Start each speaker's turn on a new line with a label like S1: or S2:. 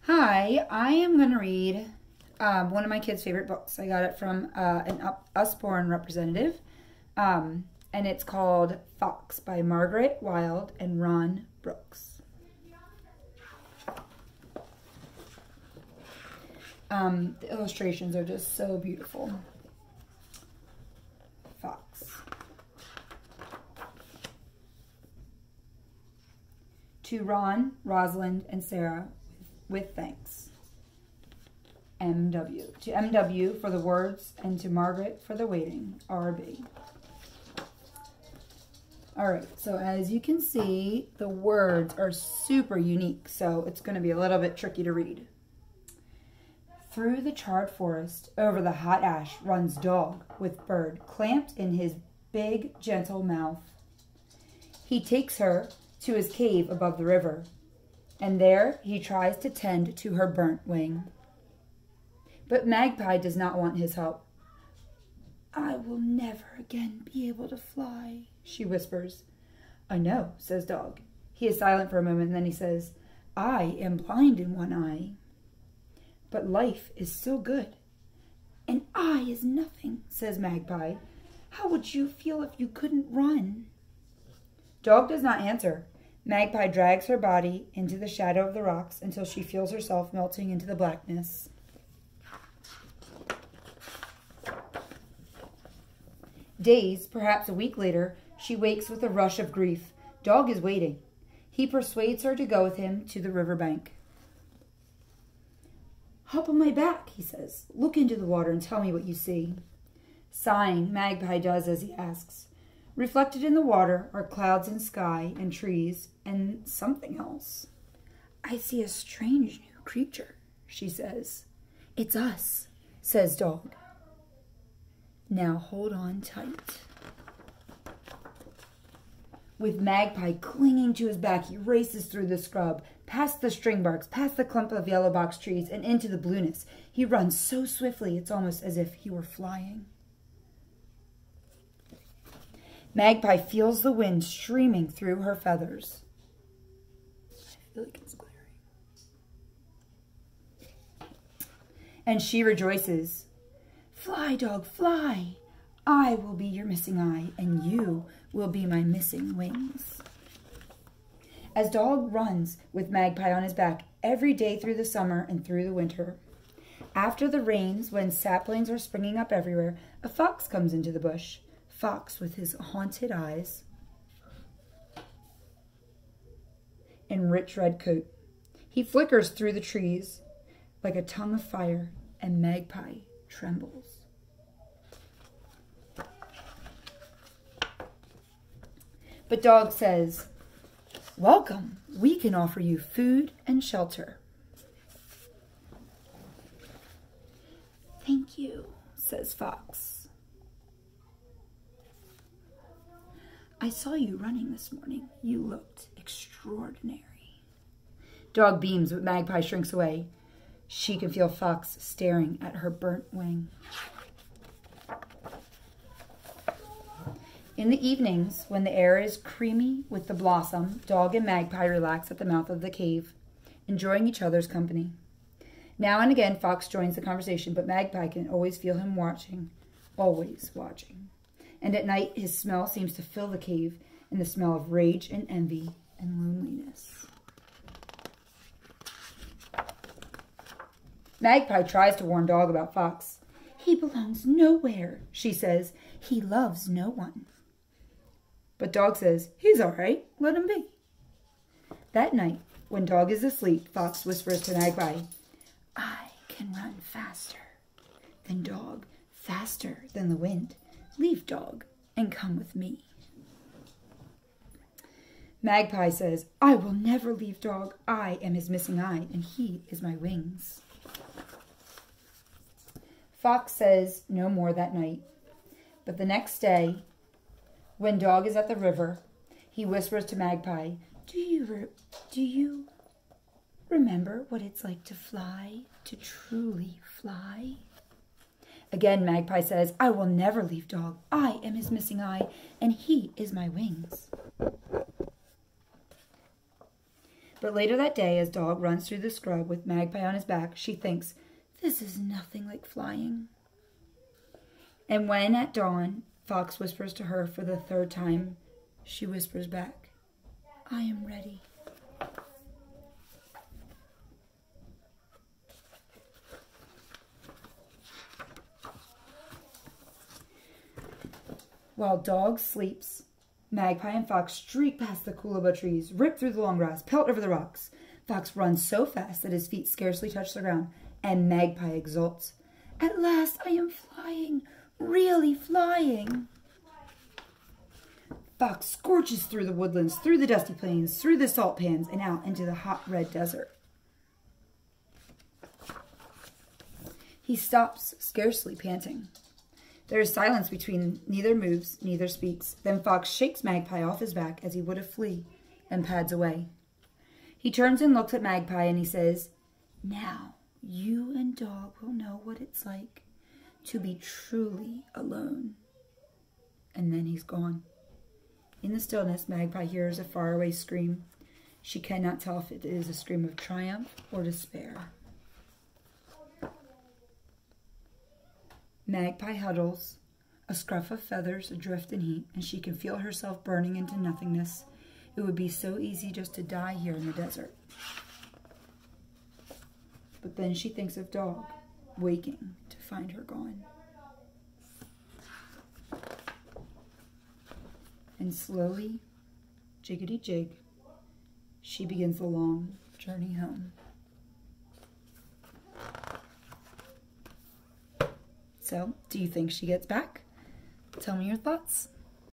S1: Hi, I am going to read one of my kids' favorite books. I got it from an Usborne representative, and it's called Fox by Margaret Wilde and Ron Brooks. The illustrations are just so beautiful. Fox. To Ron, Rosalind, and Sarah, with thanks. M.W. To M.W. for the words, and to Margaret for the waiting. R.B. Alright, so as you can see, the words are super unique, so it's going to be a little bit tricky to read. Through the charred forest, over the hot ash, runs dog with bird clamped in his big, gentle mouth. He takes her to his cave above the river, and there he tries to tend to her burnt wing. But Magpie does not want his help. I will never again be able to fly, she whispers. I know, says Dog. He is silent for a moment, and then he says, I am blind in one eye. But life is still good. An eye is nothing, says Magpie. How would you feel if you couldn't run? Dog does not answer. Magpie drags her body into the shadow of the rocks until she feels herself melting into the blackness. Days, perhaps a week later, she wakes with a rush of grief. Dog is waiting. He persuades her to go with him to the riverbank. Hop on my back, he says. Look into the water and tell me what you see. Sighing, Magpie does as he asks. Reflected in the water are clouds and sky and trees and something else. I see a strange new creature, she says. It's us, says Dog. Now hold on tight. With Magpie clinging to his back, he races through the scrub, past the stringbarks, past the clump of yellow box trees, and into the blueness. He runs so swiftly, it's almost as if he were flying. Magpie feels the wind streaming through her feathers. I feel like it's glaring. And she rejoices. Fly, Dog, fly. I will be your missing eye, and you will be my missing wings. As Dog runs with Magpie on his back every day through the summer and through the winter. After the rains, when saplings are springing up everywhere, a fox comes into the bush. Fox with his haunted eyes and rich red coat. He flickers through the trees like a tongue of fire, and Magpie trembles. But Dog says, welcome, we can offer you food and shelter. Thank you, says Fox. I saw you running this morning. You looked extraordinary. Dog beams, but Magpie shrinks away. She can feel Fox staring at her burnt wing. In the evenings, when the air is creamy with the blossom, Dog and Magpie relax at the mouth of the cave, enjoying each other's company. Now and again, Fox joins the conversation, but Magpie can always feel him watching, always watching. And at night, his smell seems to fill the cave in the smell of rage and envy and loneliness. Magpie tries to warn Dog about Fox. He belongs nowhere, she says. He loves no one. But Dog says, he's all right. Let him be. That night, when Dog is asleep, Fox whispers to Magpie, I can run faster than Dog, faster than the wind. Leave Dog and come with me. Magpie says, I will never leave Dog. I am his missing eye, and he is my wings. Fox says no more that night. But the next day, when Dog is at the river, he whispers to Magpie, Do you remember what it's like to fly, to truly fly? Again, Magpie says, I will never leave Dog. I am his missing eye, and he is my wings. But later that day, as Dog runs through the scrub with Magpie on his back, she thinks, this is nothing like flying. And when at dawn, Fox whispers to her for the third time, she whispers back, I am ready. While Dog sleeps, Magpie and Fox streak past the coolabah trees, rip through the long grass, pelt over the rocks. Fox runs so fast that his feet scarcely touch the ground, and Magpie exults. At last I am flying, really flying. Fox scorches through the woodlands, through the dusty plains, through the salt pans, and out into the hot red desert. He stops, scarcely panting. There is silence between neither moves, neither speaks. Then Fox shakes Magpie off his back as he would a flea and pads away. He turns and looks at Magpie and he says, now you and Dog will know what it's like to be truly alone. And then he's gone. In the stillness, Magpie hears a faraway scream. She cannot tell if it is a scream of triumph or despair. Magpie huddles, a scruff of feathers adrift in heat, and she can feel herself burning into nothingness. It would be so easy just to die here in the desert. But then she thinks of Dog, waking to find her gone. And slowly, jiggity-jig, she begins the long journey home. So, do you think she gets back? Tell me your thoughts.